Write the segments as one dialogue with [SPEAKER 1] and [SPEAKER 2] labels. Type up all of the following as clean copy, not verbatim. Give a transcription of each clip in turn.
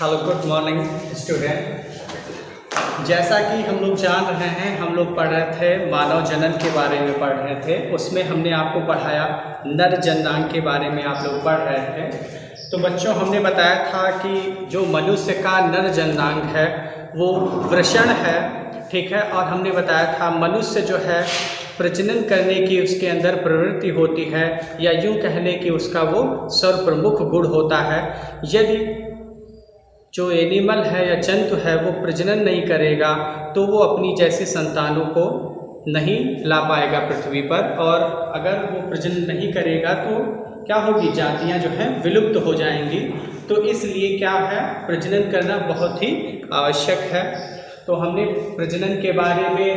[SPEAKER 1] Hello, good morning student. जैसा कि हम लोग जान रहे हैं, हम लोग पढ़ रहे थे मानव जनन के बारे में पढ़ रहे थे। उसमें हमने आपको पढ़ाया नर जननांग के बारे में आप लोग पढ़ रहे थे। तो बच्चों, हमने बताया था कि जो मनुष्य का नर जननांग है वो वृषण है, ठीक है। और हमने बताया था मनुष्य जो है प्रजनन करने की उसके अंदर प्रवृत्ति होती है, या यूँ कह लें कि उसका वो सर्वप्रमुख गुण होता है। यदि जो एनिमल है या जंतु है वो प्रजनन नहीं करेगा तो वो अपनी जैसे संतानों को नहीं ला पाएगा पृथ्वी पर, और अगर वो प्रजनन नहीं करेगा तो क्या होगी, जातियां जो हैं विलुप्त हो जाएंगी। तो इसलिए क्या है, प्रजनन करना बहुत ही आवश्यक है। तो हमने प्रजनन के बारे में,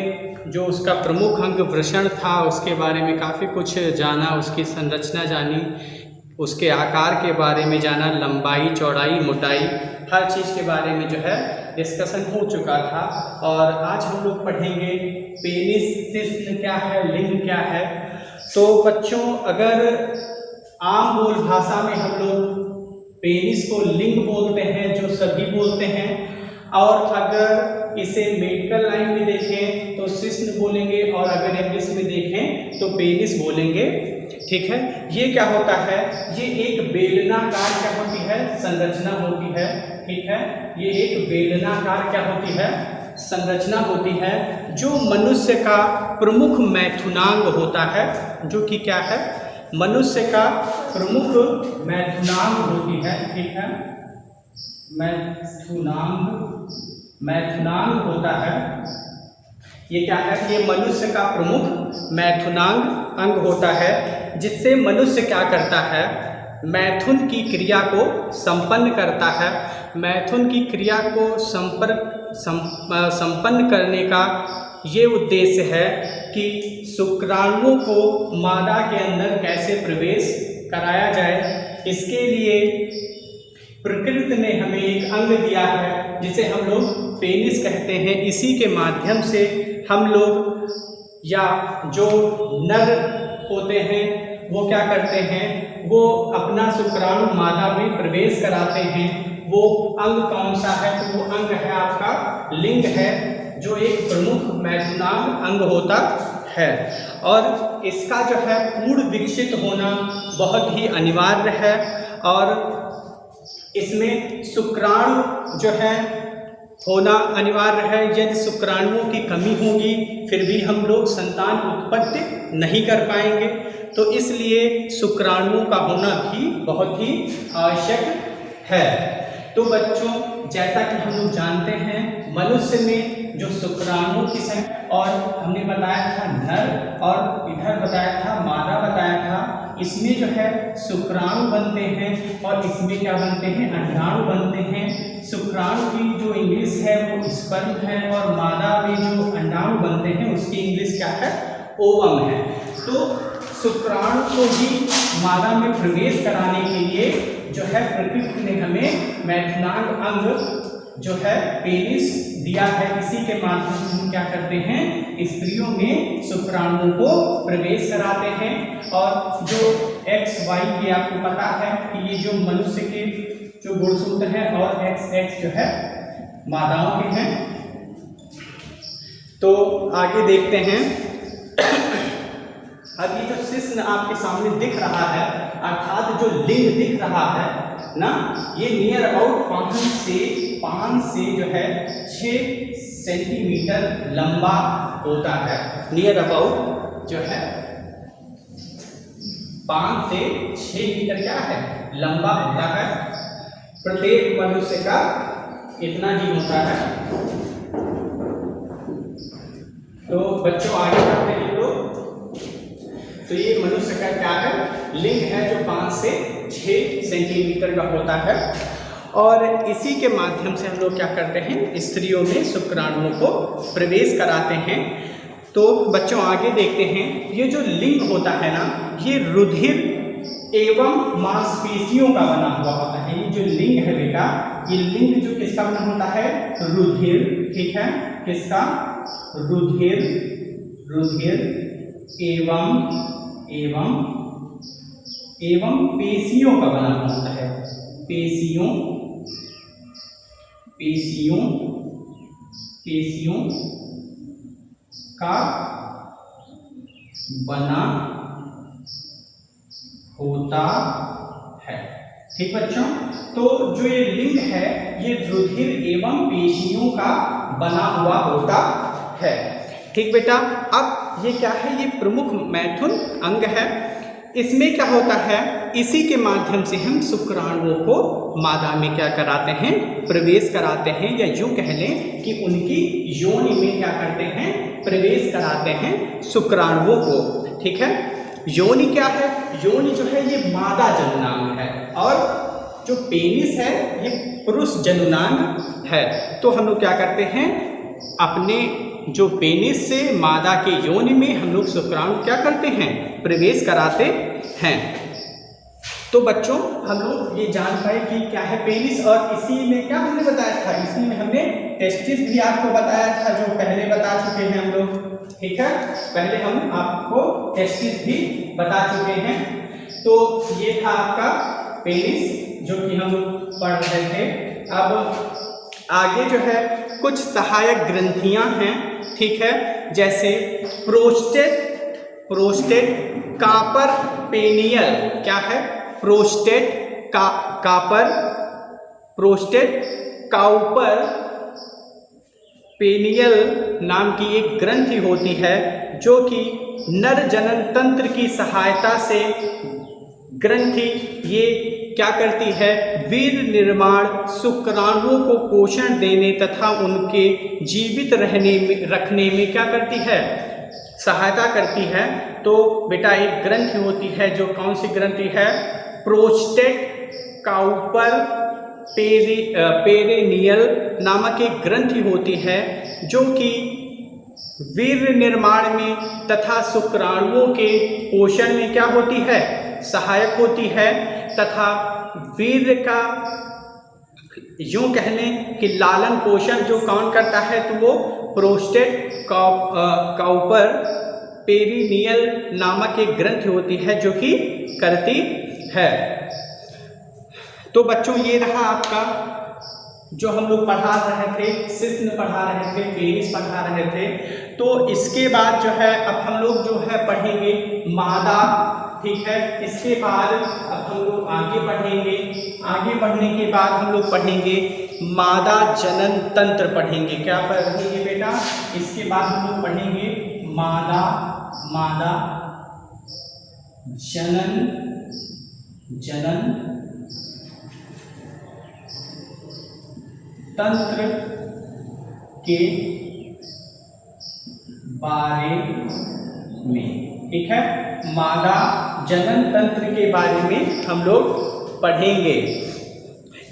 [SPEAKER 1] जो उसका प्रमुख अंग वृषण था, उसके बारे में काफ़ी कुछ जाना, उसकी संरचना जानी, उसके आकार के बारे में जाना, लंबाई, चौड़ाई, मोटाई, हर चीज़ के बारे में जो है डिस्कशन हो चुका था। और आज हम लोग पढ़ेंगे पेनिस, सिस्न क्या है, लिंग क्या है। तो बच्चों, अगर आम बोल भाषा में हम लोग पेनिस को लिंग बोलते हैं, जो सभी बोलते हैं, और अगर इसे मेडिकल लाइन में देखें तो सिस्न बोलेंगे, और अगर इंग्लिश में देखें तो पेनिस बोलेंगे, ठीक है। ये क्या होता है, ये एक बेलनाकार क्या होती है, संरचना होती है, ठीक है। ये एक बेलनाकार क्या होती है, संरचना होती है, जो मनुष्य का प्रमुख मैथुनांग होता है, जो कि क्या है, मनुष्य का प्रमुख मैथुनांग होती है, ठीक है। मैथुनांग होता है। ये क्या है, ये मनुष्य का प्रमुख मैथुनांग अंग होता है, जिससे मनुष्य क्या करता है, मैथुन की क्रिया को संपन्न करता है। मैथुन की क्रिया को संपन्न करने का ये उद्देश्य है कि शुक्राणुओं को मादा के अंदर कैसे प्रवेश कराया जाए। इसके लिए प्रकृति ने हमें एक अंग दिया है जिसे हम लोग पेनिस कहते हैं। इसी के माध्यम से हम लोग, या जो नर होते हैं वो क्या करते हैं, वो अपना शुक्राणु मादा में प्रवेश कराते हैं। वो अंग कौन सा है, तो वो अंग है आपका लिंग है, जो एक प्रमुख मैथुनांग अंग होता है। और इसका जो है पूर्ण विकसित होना बहुत ही अनिवार्य है। और इसमें शुक्राणु जो है होना अनिवार्य है। यदि शुक्राणुओं की कमी होगी फिर भी हम लोग संतान उत्पत्ति नहीं कर पाएंगे। तो इसलिए शुक्राणुओं का होना भी बहुत ही आवश्यक है। तो बच्चों, जैसा कि हम लोग जानते हैं, मनुष्य में जो शुक्राणुओं की संख्या, और हमने बताया था नर, और इधर बताया था मादा बताया था। इसमें जो है शुक्राणु बनते हैं और इसमें क्या बनते हैं, अंडाणु बनते हैं। शुक्राणु की जो इंग्लिश है वो स्पर्म है, और मादा में जो अंडाणु बनते हैं उसकी इंग्लिश क्या है, ओवम है। तो शुक्राणु को ही मादा में प्रवेश कराने के लिए जो है प्रकृति ने हमें मैथुनांग अंग जो है पेनिस दिया है। इसी के माध्यम से हम क्या करते हैं, स्त्रियों में शुक्राणुओं को प्रवेश कराते हैं। और जो एक्स वाई की आपको पता है कि ये जो मनुष्य के जो गुणसूत्र हैं, और एक्स एक्स जो है मादाओं के हैं। तो आगे देखते हैं। अब ये जो शिश्न आपके सामने दिख रहा है, अर्थात जो लिंग दिख रहा है ना, ये नियर अबाउट 5 से जो है 6 सेंटीमीटर लंबा होता है। नियर अबाउट जो है 5 से 6 मीटर क्या है, लंबा होता है। प्रत्येक मनुष्य का इतना ही होता है। तो बच्चों, आगे बढ़ते हैं लोग। तो ये मनुष्य का क्या है, लिंग है, जो 5 से 6 सेंटीमीटर का होता है। और इसी के माध्यम से हम लोग क्या करते हैं, स्त्रियों में शुक्राणुओं को प्रवेश कराते हैं। तो बच्चों, आगे देखते हैं। ये जो लिंग होता है ना, ये रुधिर एवं मांसपेशियों का बना हुआ होता है। ये जो लिंग है बेटा, ये लिंग जो किसका बना होता है, रुधिर, ठीक है। किसका, रुधिर एवं पेशियों का बना होता है। पेशियों पेशियों का बना होता है। ठीक बच्चों, तो जो ये लिंग है ये रुधिर एवं पेशियों का बना हुआ होता है। ठीक बेटा, अब ये क्या है, ये प्रमुख मैथुन अंग है। इसमें क्या होता है, इसी के माध्यम से हम शुक्राणुओं को मादा में क्या कराते हैं, प्रवेश कराते हैं, या यूं कह लें कि उनकी योनि में क्या करते हैं, प्रवेश कराते हैं शुक्राणुओं को। ठीक है, योनि क्या है, योनि जो है ये मादा जनुनांग है और जो पेनिस है ये पुरुष जनुनांग है। तो हम लोग क्या करते हैं, अपने जो पेनिस से मादा के योनि में हम लोग शुक्राणु क्या करते हैं, प्रवेश कराते हैं। तो बच्चों हम लोग ये जान पाए कि क्या है पेनिस, और इसी में क्या हमने बताया था, इसी में हमने टेस्टिस भी आपको बताया था, जो पहले बता चुके हैं हम लोग। ठीक है, पहले हम आपको टेस्टिस भी बता चुके हैं। तो ये था आपका पेनिस जो कि हम लोग पढ़ रहे थे। अब आगे जो है कुछ सहायक ग्रंथियां हैं। ठीक है, जैसे प्रोस्टेट कापर पेनियल, क्या है, प्रोस्टेट काउपर पेनियल नाम की एक ग्रंथि होती है, जो कि नर जनन तंत्र की सहायता से ग्रंथि ये क्या करती है, वीर्य निर्माण, शुक्राणुओं को पोषण देने तथा उनके जीवित रखने में क्या करती है, सहायता करती है। तो बेटा एक ग्रंथि होती है, जो कौन सी ग्रंथि है, प्रोस्टेट काउपर पेरेनियल नामक एक ग्रंथि होती है, जो कि वीर्य निर्माण में तथा शुक्राणुओं के पोषण में क्या होती है, सहायक होती है, तथा वीर्य का यूं कह लें कि लालन पोषण जो कौन करता है, तो वो प्रोस्टेट काउपर पेरिनियल नामक एक ग्रंथि होती है, जो कि करती है। तो बच्चों ये रहा आपका जो हम लोग पढ़ा रहे थे, शिश्न पढ़ा रहे थे, पेनिस पढ़ा रहे थे। तो इसके बाद जो है अब हम लोग जो है पढ़ेंगे मादा। ठीक है, इसके बाद अब हम लोग आगे पढ़ेंगे, आगे बढ़ने के बाद हम लोग पढ़ेंगे मादा जनन तंत्र पढ़ेंगे। क्या पढ़ेंगे बेटा, इसके बाद हम लोग पढ़ेंगे मादा जनन तंत्र के बारे में। ठीक है, मादा जनन तंत्र के बारे में हम लोग पढ़ेंगे।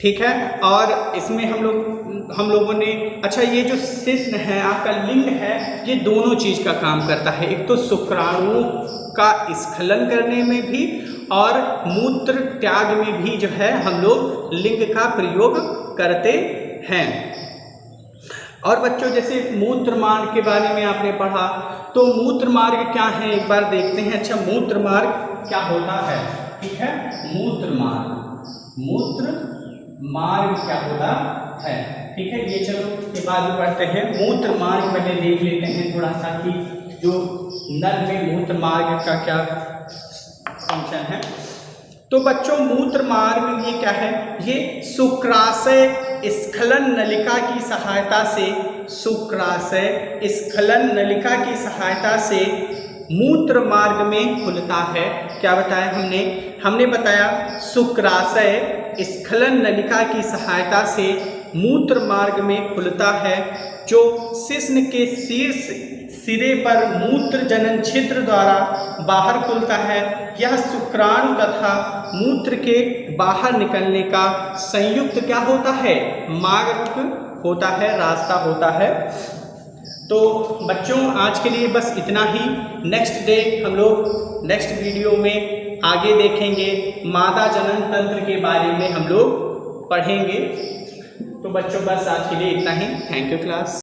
[SPEAKER 1] ठीक है, और इसमें हम लोगों ने अच्छा ये जो शिश्न है आपका लिंग है, ये दोनों चीज का काम करता है। एक तो शुक्राणुओं का स्खलन करने में भी और मूत्र त्याग में भी जो है हम लोग लिंग का प्रयोग करते हैं। और बच्चों जैसे मूत्र मार्ग के बारे में आपने पढ़ा, तो मूत्र मार्ग क्या है एक बार देखते हैं। अच्छा, मूत्र मार्ग क्या होता है, ठीक है, मूत्र मार्ग क्या होता है, ठीक है, ये चलो के बाद में पढ़ते हैं। मूत्र मार्ग पहले देख लेते हैं थोड़ा सा कि जो नर में मूत्र मार्ग का क्या फंक्शन है। तो बच्चों मूत्र मार्ग ये क्या है, ये शुक्राशय स्खलन नलिका की सहायता से, शुक्राशय स्खलन नलिका की सहायता से मूत्र मार्ग में खुलता है। क्या बताया हमने बताया शुक्राशय स्खलन नलिका की सहायता से मूत्र मार्ग में खुलता है, जो शिश्न के शीर्ष सिरे पर मूत्र जनन छिद्र द्वारा बाहर खुलता है। यह शुक्राणु तथा मूत्र के बाहर निकलने का संयुक्त क्या होता है, मार्ग होता है, रास्ता होता है। तो बच्चों आज के लिए बस इतना ही। नेक्स्ट डे हम लोग नेक्स्ट वीडियो में आगे देखेंगे, मादा जनन तंत्र के बारे में हम लोग पढ़ेंगे। तो बच्चों बस आज के लिए इतना ही। Thank you class.